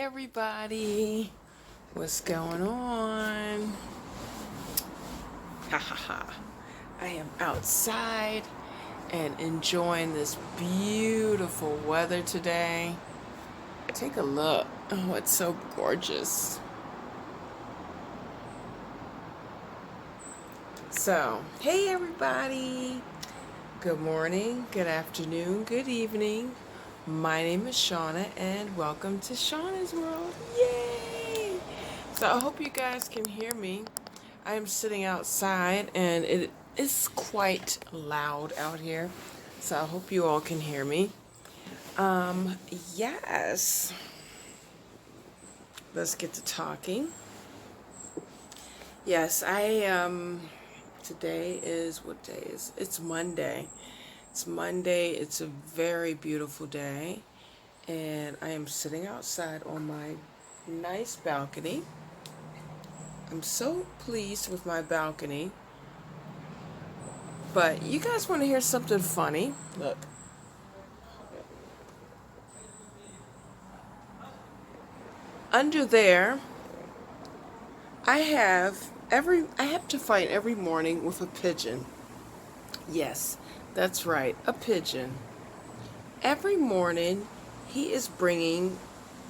everybody. What's going on? Ha ha ha. I am outside and enjoying this beautiful weather today. Take a look. Oh, it's so gorgeous. So, hey everybody. Good morning, good afternoon, good evening. My name is Shauna and welcome to Shauna's World. Yay! So I hope you guys can hear me. I am sitting outside and it is quite loud out here. So I hope you all can hear me. Yes. Let's get to talking. Yes, today is, what day is it? It's Monday. It's Monday. It's a very beautiful day. And I am sitting outside on my nice balcony. I'm so pleased with my balcony. But you guys want to hear something funny? Look. Under there, I have to fight every morning with a pigeon. Yes, that's right, a pigeon. Every morning, he is bringing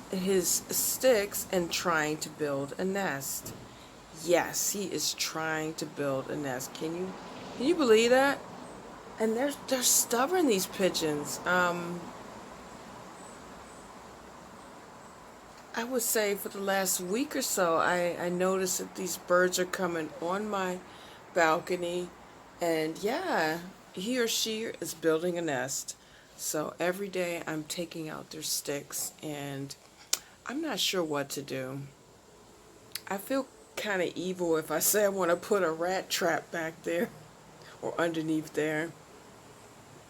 his sticks and trying to build a nest. Yes, he is trying to build a nest. Can you believe that? And they're stubborn, these pigeons. I would say for the last week or so, I noticed that these birds are coming on my balcony, and yeah, he or she is building a nest. So every day I'm taking out their sticks, and I'm not sure what to do. I feel kind of evil if I say I want to put a rat trap back there or underneath there.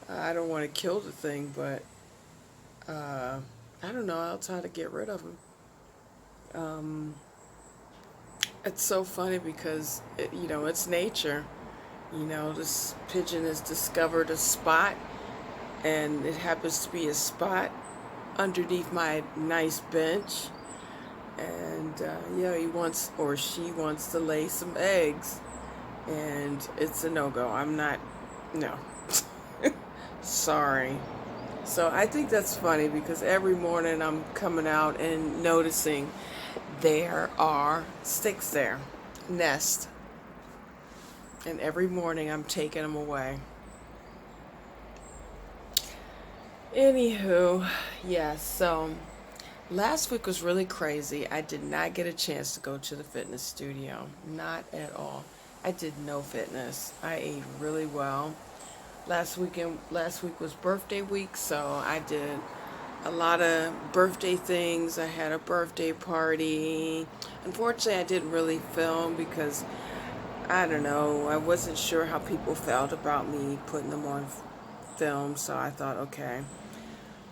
I don't want to kill the thing, but I don't know. I'll try to get rid of them. It's so funny because it's nature. This pigeon has discovered a spot, and it happens to be a spot underneath my nice bench. And he wants, or she wants, to lay some eggs, and it's a no-go. No. Sorry. So I think that's funny because every morning I'm coming out and noticing there are sticks there, nest. And every morning I'm taking them away. Anywho, yes, so last week was really crazy. I did not get a chance to go to the fitness studio. Not at all. I did no fitness. I ate really well. Last week was birthday week, so I did a lot of birthday things. I had a birthday party. Unfortunately, I didn't really film because, I don't know, I wasn't sure how people felt about me putting them on film, so I thought, okay,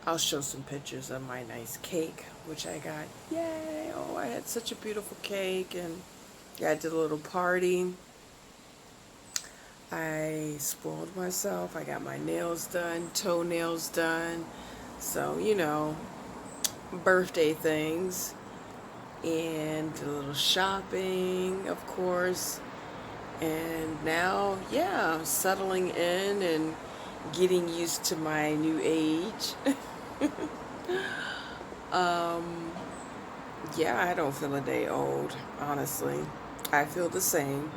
I'll show some pictures of my nice cake, which I got. Yay! Oh, I had such a beautiful cake, and yeah, I did a little party. I spoiled myself. I got my nails done, toenails done. So, birthday things. And a little shopping, of course. And now, yeah, settling in and getting used to my new age. Yeah, I don't feel a day old, honestly. I feel the same.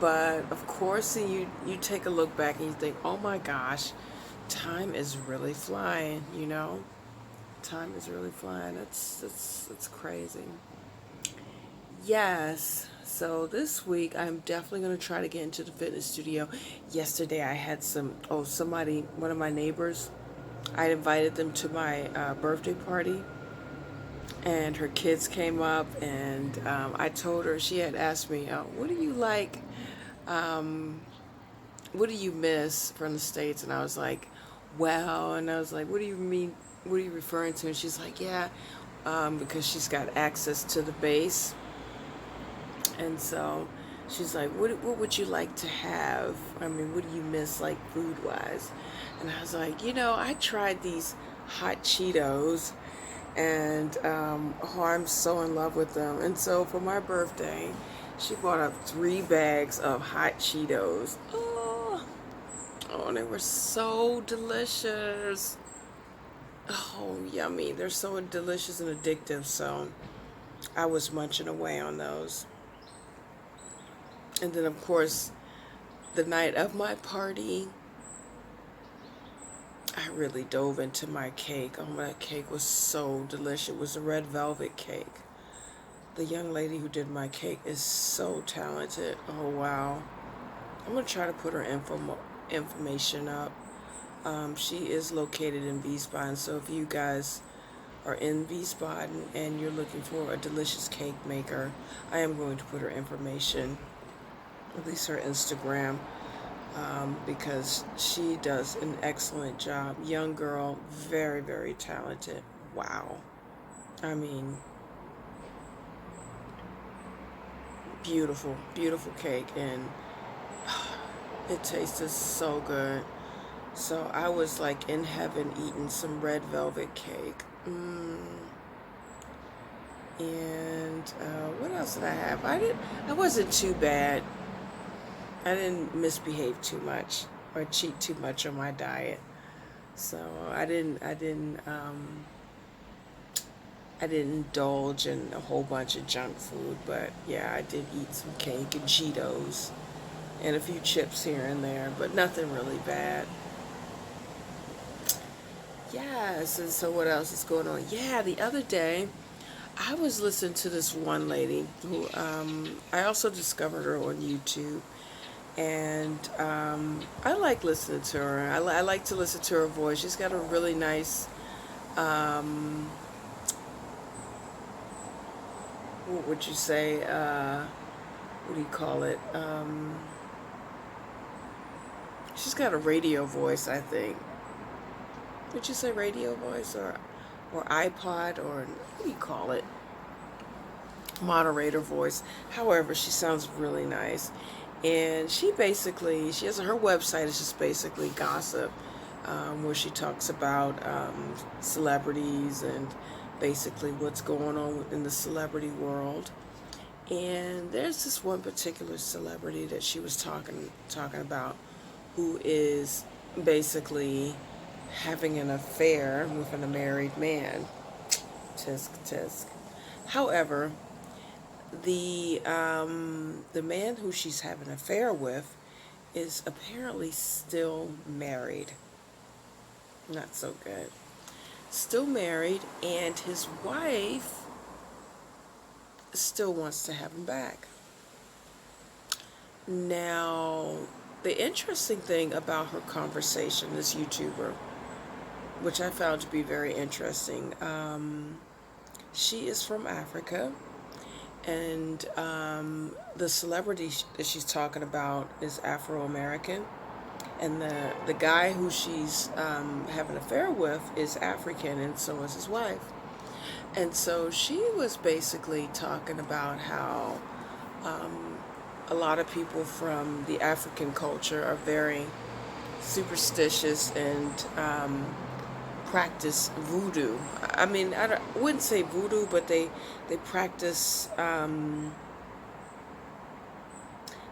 But of course, you take a look back and you think, oh my gosh, time is really flying, Time is really flying. It's crazy. Yes. So this week, I'm definitely going to try to get into the fitness studio. Yesterday, I had one of my neighbors, I invited them to my birthday party. And her kids came up, and I told her, she had asked me, what do you like? What do you miss from the States? And I was like, well, and I was like, what do you mean? What are you referring to? And she's like, yeah, because she's got access to the base. And so she's like, what would you like to have? I mean, what do you miss, like, food-wise? And I was like, I tried these hot Cheetos, And oh, I'm so in love with them. And so for my birthday, she bought up 3 bags of hot Cheetos. Oh, they were so delicious. Oh, yummy. They're so delicious and addictive. So I was munching away on those. And then, of course, the night of my party, I really dove into my cake. Oh, my cake was so delicious. It was a red velvet cake. The young lady who did my cake is so talented. Oh, wow. I'm going to try to put her information up. She is located in Wiesbaden, so if you guys are in Wiesbaden and you're looking for a delicious cake maker, I am going to put her information, at least her Instagram, because she does an excellent job. Young girl, very, very talented. Wow. I mean, beautiful, beautiful cake, and it tasted so good. So I was like in heaven eating some red velvet cake. And what else did I have? I wasn't too bad. I didn't misbehave too much or cheat too much on my diet. So I didn't indulge in a whole bunch of junk food, but yeah, I did eat some cake and Cheetos and a few chips here and there, but nothing really bad. Yes, and so what else is going on? Yeah, the other day I was listening to this one lady who I also discovered her on YouTube, and I like listening to her. I like to listen to her voice. She's got a really nice, what would you say? What do you call it? She's got a radio voice, I think. Would you say radio voice or iPod, or what do you call it? Moderator voice. However, she sounds really nice. And she has her website is just basically gossip, where she talks about celebrities and basically what's going on in the celebrity world. And there's this one particular celebrity that she was talking about, who is basically having an affair with a married man. Tisk tisk. However, the man who she's having an affair with is apparently still married. Not so good. Still married, and his wife still wants to have him back. Now, the interesting thing about her conversation, this YouTuber, which I found to be very interesting, she is from Africa, and the celebrity that she's talking about is Afro-American, and the guy who she's having an affair with is African, and so is his wife. And so she was basically talking about how a lot of people from the African culture are very superstitious and practice voodoo. I mean, I wouldn't say voodoo, but they practice,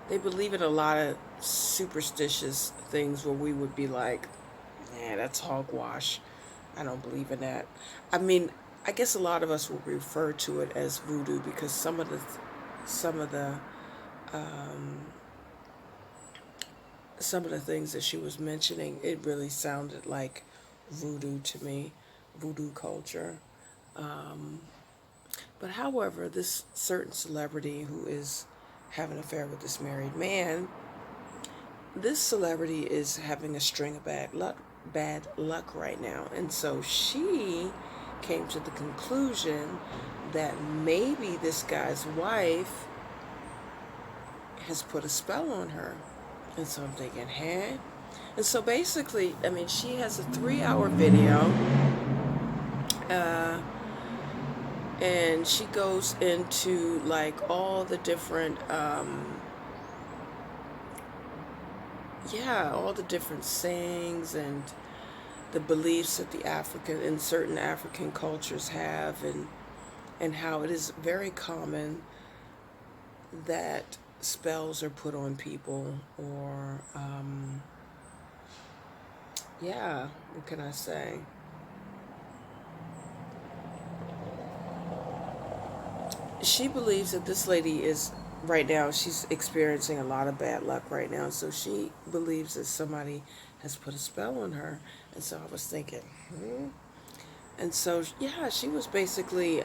they believe in a lot of superstitious things where we would be like, yeah, that's hogwash. I don't believe in that. I mean, I guess a lot of us will refer to it as voodoo because some of the things that she was mentioning, it really sounded like voodoo to me, voodoo culture. But however, this certain celebrity who is having an affair with this married man, this celebrity is having a string of bad luck right now. And so she came to the conclusion that maybe this guy's wife has put a spell on her. And so I'm thinking, hey? And so basically, I mean, she has a 3-hour video, and she goes into like all the different, all the different sayings and the beliefs that the African and certain African cultures have, and how it is very common that spells are put on people, or yeah, what can I say? She believes that this lady is right now, she's experiencing a lot of bad luck right now, so she believes that somebody has put a spell on her. And so I was thinking, and so yeah, she was basically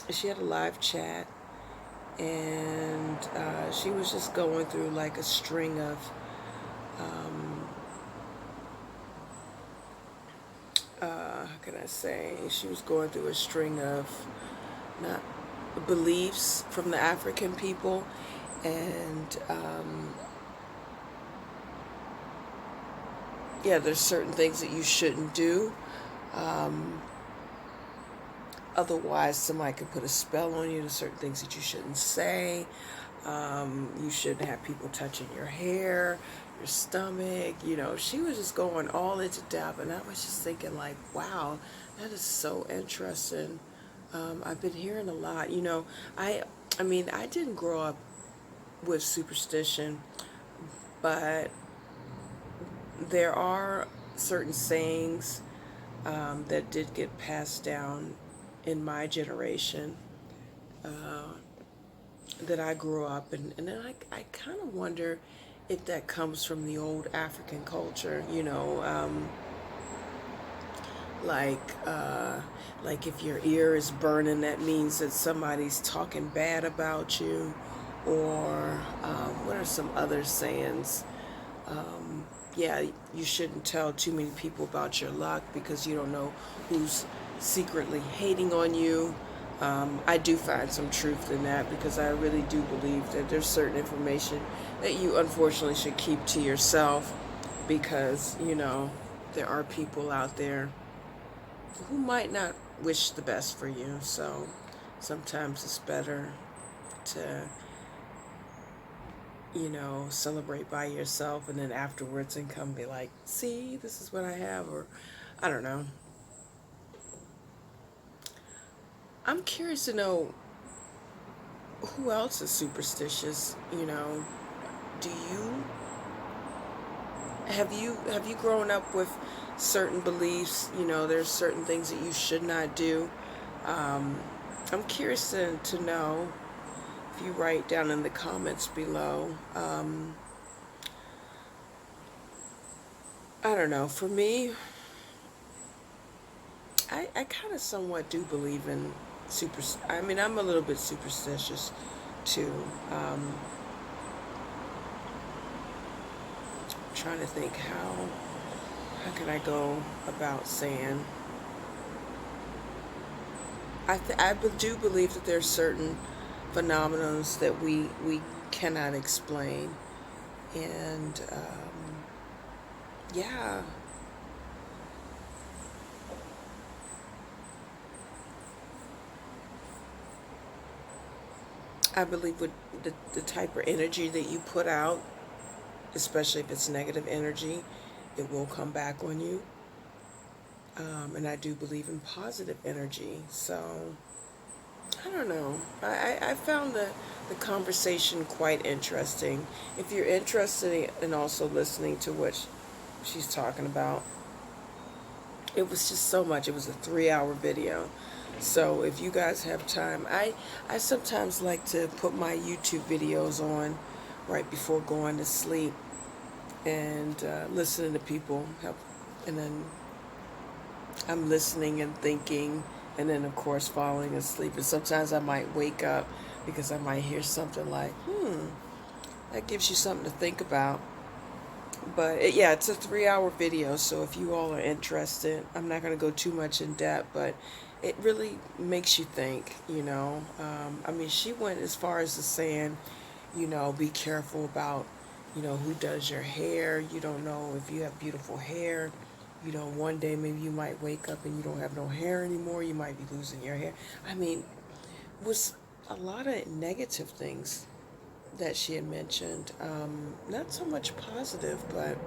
she had a live chat, and she was just going through like a string of um, how can I say, she was going through a string of not beliefs from the African people, and yeah, there's certain things that you shouldn't do. Um, Otherwise, somebody could put a spell on you. There's certain things that you shouldn't say. You shouldn't have people touching your hair, your stomach. You know, she was just going all into depth, and I was just thinking, like, wow, that is so interesting. I've been hearing a lot. You know, I mean, I didn't grow up with superstition, but there are certain sayings that did get passed down in my generation uh, that I grew up in. And then I kind of wonder if that comes from the old African culture, you know, like uh, like if your ear is burning, that means that somebody's talking bad about you. Or what are some other sayings? Yeah, you shouldn't tell too many people about your luck because you don't know who's secretly hating on you. I do find some truth in that, because I really do believe that there's certain information that you unfortunately should keep to yourself, because, you know, there are people out there who might not wish the best for you. So sometimes it's better to, you know, celebrate by yourself, and then afterwards and come be like, see, this is what I have, or I don't know. I'm curious to know who else is superstitious, you know. Do you have you grown up with certain beliefs? You know, there's certain things that you should not do. Um, I'm curious to know if you write down in the comments below. I don't know. For me, I kind of somewhat do believe in super. I mean, I'm a little bit superstitious too. Trying to think how can I go about saying, do believe that there's certain phenomenons that we cannot explain, and yeah, I believe with the type of energy that you put out, especially if it's negative energy, it will come back on you. And I do believe in positive energy. So I don't know. I found the conversation quite interesting. If you're interested in also listening to what she's talking about, it was just so much. It was a 3-hour video. So if you guys have time, I sometimes like to put my YouTube videos on right before going to sleep, and listening to people help, and then I'm listening and thinking, and then of course falling asleep. And sometimes I might wake up because I might hear something like, that gives you something to think about. But yeah, it's a 3-hour video, so if you all are interested, I'm not going to go too much in depth, but it really makes you think, you know. I mean, she went as far as to saying, you know, be careful about, you know, who does your hair. You don't know if you have beautiful hair. You know, one day maybe you might wake up and you don't have no hair anymore. You might be losing your hair. I mean, was a lot of negative things that she had mentioned. Not so much positive, but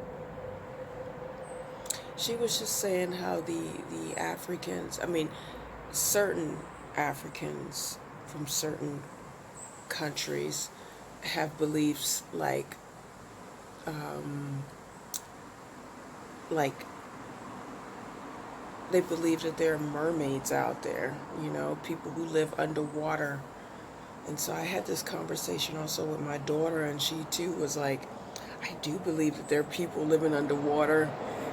She was just saying how the Africans, I mean, certain Africans from certain countries have beliefs um, like they believe that there are mermaids out there, people who live underwater. And so I had this conversation also with my daughter, and she too was like, I do believe that there are people living underwater,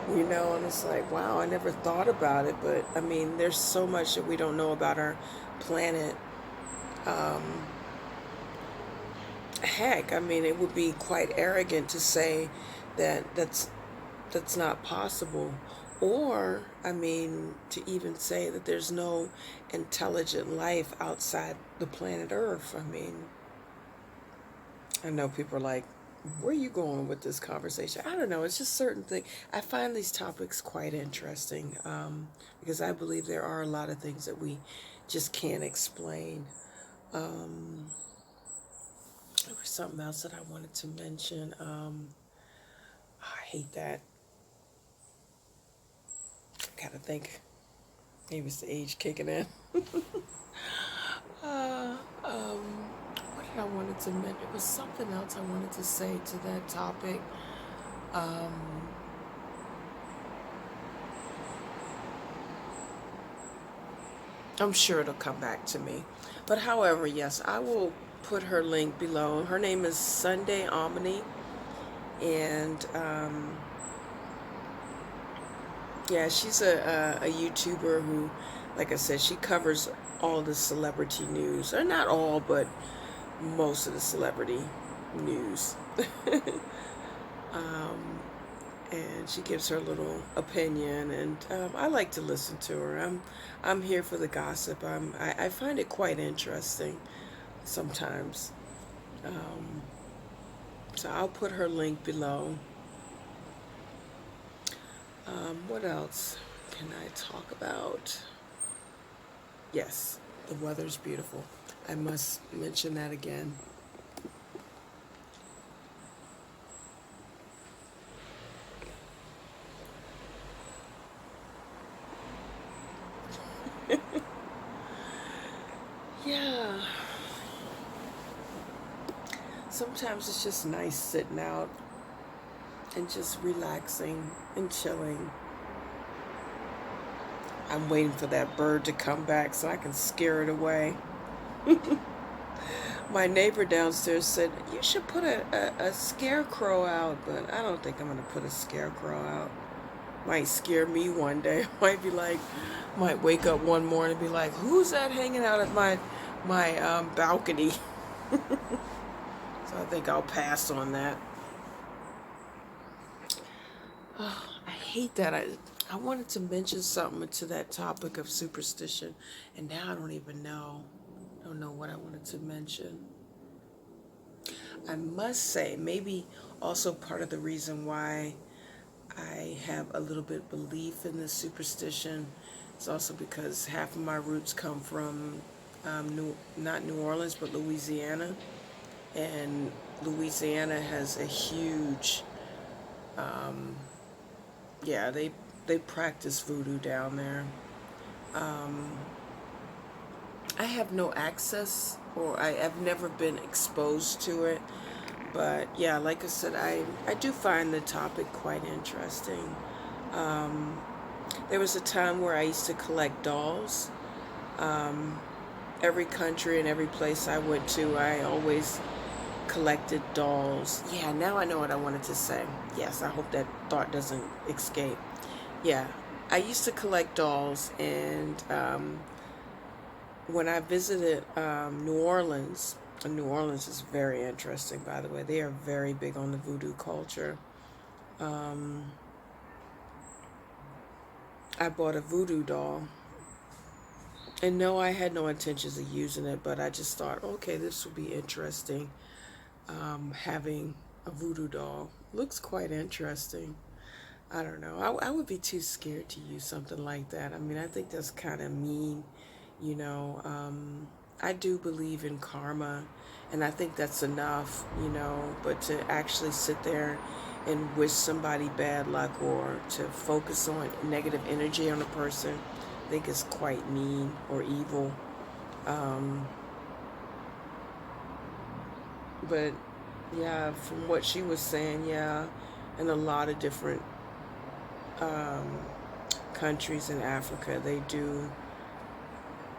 and it's like, wow, I never thought about it. But I mean, there's so much that we don't know about our planet. Um, Heck, I mean, it would be quite arrogant to say that that's not possible. Or, I mean, to even say that there's no intelligent life outside the planet Earth. I mean, I know people are like, where are you going with this conversation? I don't know. It's just certain things. I find these topics quite interesting because I believe there are a lot of things that we just can't explain. Um, there was something else that I wanted to mention. I hate that. I gotta think. Maybe it's the age kicking in. uh, um, what did I wanted to mention? It was something else I wanted to say to that topic. Um, I'm sure it'll come back to me. But however, yes, I will put her link below. Her name is Sunday Omony. And yeah, she's a YouTuber who, like I said, she covers all the celebrity news. Or not all, but most of the celebrity news. um, and she gives her little opinion, and I like to listen to her. I'm here for the gossip. I find it quite interesting sometimes. Um, so I'll put her link below. What else can I talk about? Yes, the weather's beautiful. I must mention that again. Yeah. Sometimes it's just nice sitting out and just relaxing and chilling. I'm waiting for that bird to come back so I can scare it away. My neighbor downstairs said, you should put a scarecrow out, but I don't think I'm going to put a scarecrow out. Might scare me one day. Might wake up one morning and be like, who's that hanging out at my balcony? So I think I'll pass on that. Oh, I hate that. I wanted to mention something to that topic of superstition, and now I don't even know. I don't know what I wanted to mention. I must say, maybe also part of the reason why I have a little bit belief in this superstition is also because half of my roots come from not New Orleans, but Louisiana. And Louisiana has a huge, yeah, they practice voodoo down there. Um, I have no access, or I've never been exposed to it. But yeah, like I said, I do find the topic quite interesting. Um, there was a time where I used to collect dolls. Um, every country and every place I went to, I always collected dolls. Yeah, now I know what I wanted to say. Yes, I hope that thought doesn't escape. Yeah, I used to collect dolls, and when I visited New Orleans is very interesting, by the way. They are very big on the voodoo culture. Um, I bought a voodoo doll. And no, I had no intentions of using it, but I just thought, okay, this would be interesting. Having a voodoo doll looks quite interesting. I don't know. I would be too scared to use something like that. I mean, I think that's kind of mean, you know. I do believe in karma, and I think that's enough, But to actually sit there and wish somebody bad luck or to focus on negative energy on a person, I think is quite mean or evil. Um, but yeah, from what she was saying, yeah, in a lot of different um, countries in Africa, they do,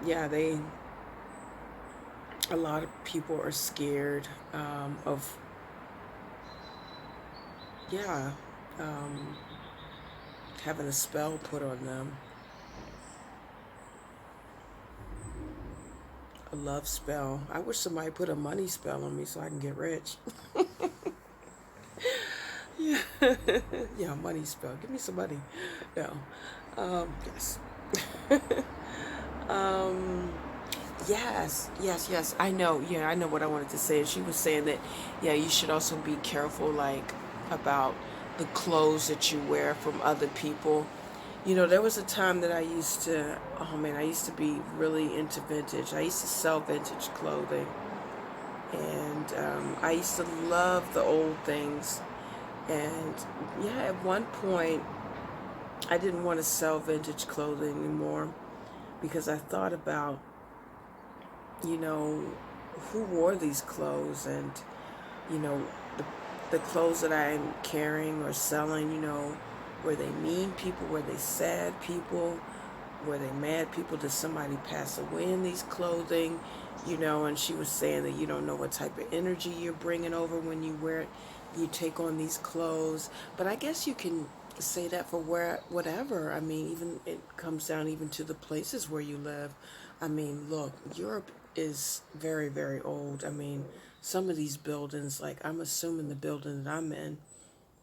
yeah, a lot of people are scared of, yeah, um, having a spell put on them, a love spell. I wish somebody put a money spell on me so I can get rich. Yeah, yeah, money spell. Give me some money. No, yes. um, yes. I know. Yeah, I know what I wanted to say. She was saying that, yeah, you should also be careful, like, about the clothes that you wear from other people. You know, there was a time that I used to, oh man, I used to be really into vintage. I used to sell vintage clothing. And I used to love the old things. And yeah, at one point, I didn't want to sell vintage clothing anymore because I thought about, you know, who wore these clothes, and, you know, the clothes that I'm carrying or selling, you know, were they mean people? Were they sad people? Were they mad people? Did somebody pass away in these clothing? You know, and she was saying that you don't know what type of energy you're bringing over when you wear it, you take on these clothes. But I guess you can say that for whatever. I mean, even it comes down even to the places where you live. I mean, look, Europe is very, very old. I mean, some of these buildings, like I'm assuming the building that I'm in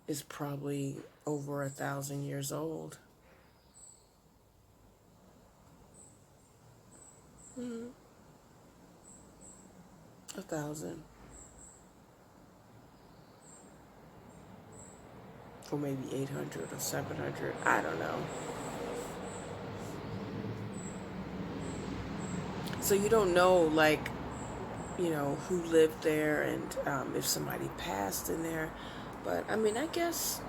is probably over 1,000 years old. 1,000. Or maybe 800 or 700. I don't know. So you don't know, like, you know, who lived there, and if somebody passed in there. But I mean, I guess,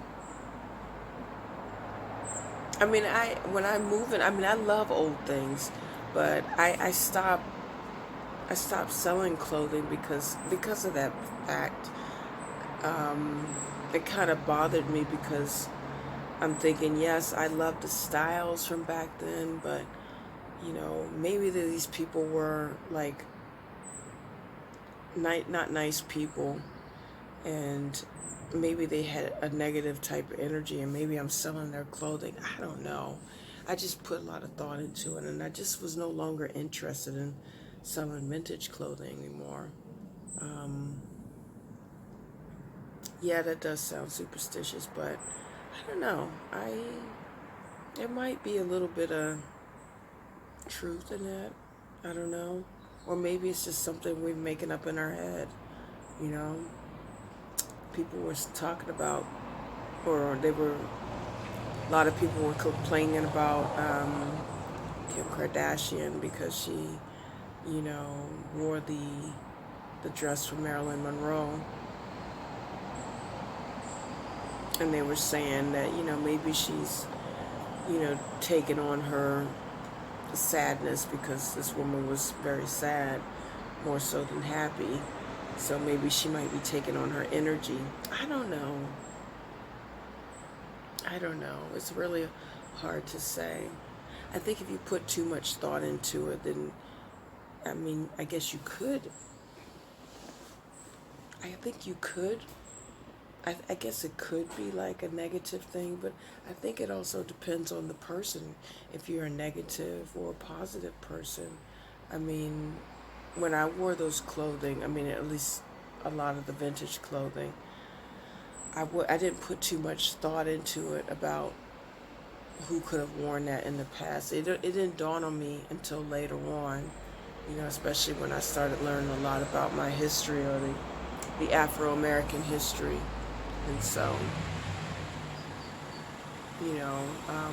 I mean, when I move in, I mean, I love old things, but I stopped selling clothing because of that fact. Um, it kind of bothered me because I'm thinking, yes, I love the styles from back then, but you know, maybe these people were like not nice people, and maybe they had a negative type of energy, and maybe I'm selling their clothing. I don't know. I just put a lot of thought into it, and I just was no longer interested in selling vintage clothing anymore. Um, yeah, that does sound superstitious, but I don't know. There might be a little bit of truth in that. I don't know. Or maybe it's just something we're making up in our head, you know? People were talking about, or a lot of people were complaining about Kim Kardashian because she, you know, wore the dress from Marilyn Monroe. And they were saying that, you know, maybe she's, you know, taking on her sadness because this woman was very sad, more so than happy. So maybe she might be taking on her energy. I don't know. I don't know. It's really hard to say. I think if you put too much thought into it, then, I mean, I guess you could. I think you could. I guess it could be like a negative thing, but I think it also depends on the person, if you're a negative or a positive person. I mean, when I wore those clothing, I mean, at least a lot of the vintage clothing, I didn't put too much thought into it about who could have worn that in the past. It didn't dawn on me until later on, you know, especially when I started learning a lot about my history, or the Afro-American history. And so, you know,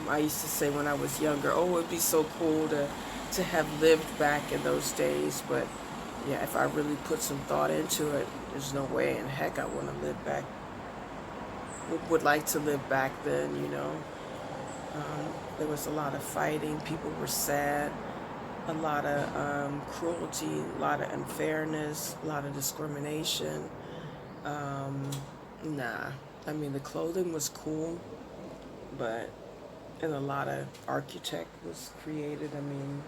I used to say when I was younger, oh, it'd be so cool to have lived back in those days. But yeah, if I really put some thought into it, there's no way in heck I want to live back would like to live back then, you know. There was a lot of fighting. People were sad. A lot of cruelty, a lot of unfairness, a lot of discrimination. Um, nah, I mean the clothing was cool, but and a lot of architect was created. I mean,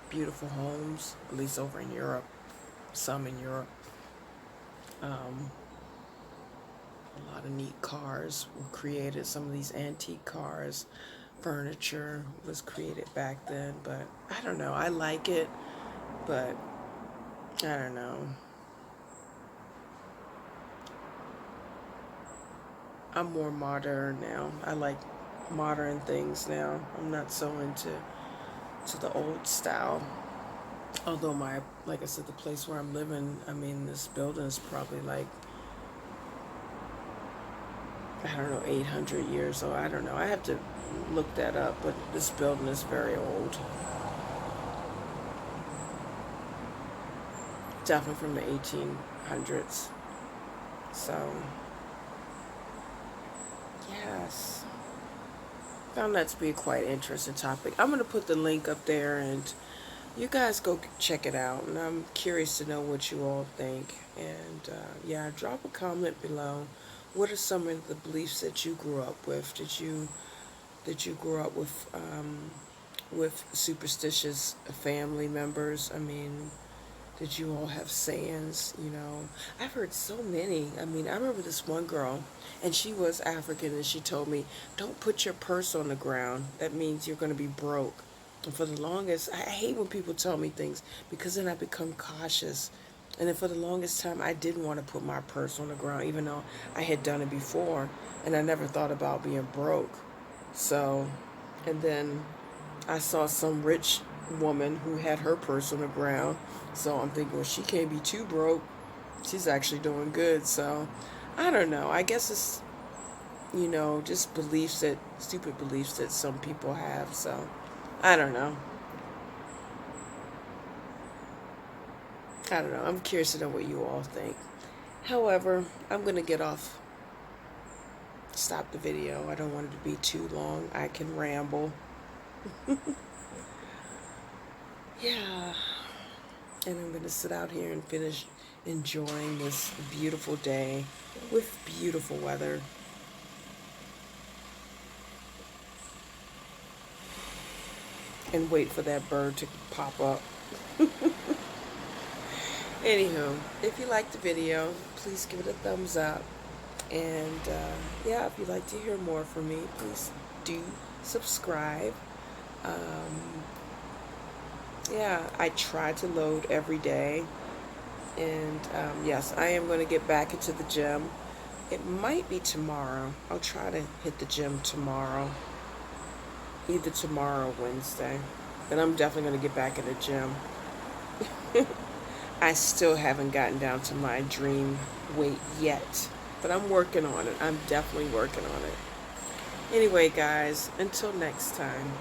beautiful homes, at least over in Europe, some in Europe. Um, a lot of neat cars were created. Some of these antique cars, furniture was created back then. But I don't know. I like it, but I don't know. I'm more modern now. I like modern things now. I'm not so into the old style. Although like I said, the place where I'm living, I mean, this building is probably like, I don't know, 800 years old. I don't know. I have to look that up, but this building is very old. Definitely from the 1800s. So, yes. Found that to be a quite interesting topic. I'm going to put the link up there and you guys go check it out. And I'm curious to know what you all think. And yeah, drop a comment below. What are some of the beliefs that you grew up with? Did you grow up with superstitious family members? I mean, did you all have sayings? You know, I've heard so many. I mean, I remember this one girl, and she was African, and she told me, "Don't put your purse on the ground. That means you're going to be broke." And for the longest, I hate when people tell me things because then I become cautious. And then for the longest time, I didn't want to put my purse on the ground, even though I had done it before, and I never thought about being broke. So, and then I saw some rich woman who had her purse on the ground. So I'm thinking, well, she can't be too broke. She's actually doing good. So I don't know. I guess it's, you know, just beliefs that, stupid beliefs that some people have. So I don't know. I don't know. I'm curious to know what you all think. However, I'm going to get off, stop the video. I don't want it to be too long. I can ramble. Yeah. And I'm going to sit out here and finish enjoying this beautiful day with beautiful weather. And wait for that bird to pop up. Anywho, if you liked the video, please give it a thumbs up. And yeah, if you'd like to hear more from me, please do subscribe. Yeah, I try to load every day. And yes, I am going to get back into the gym. It might be tomorrow. I'll try to hit the gym tomorrow. Either tomorrow or Wednesday. But I'm definitely going to get back in the gym. I still haven't gotten down to my dream weight yet. But I'm working on it. I'm definitely working on it. Anyway, guys, until next time.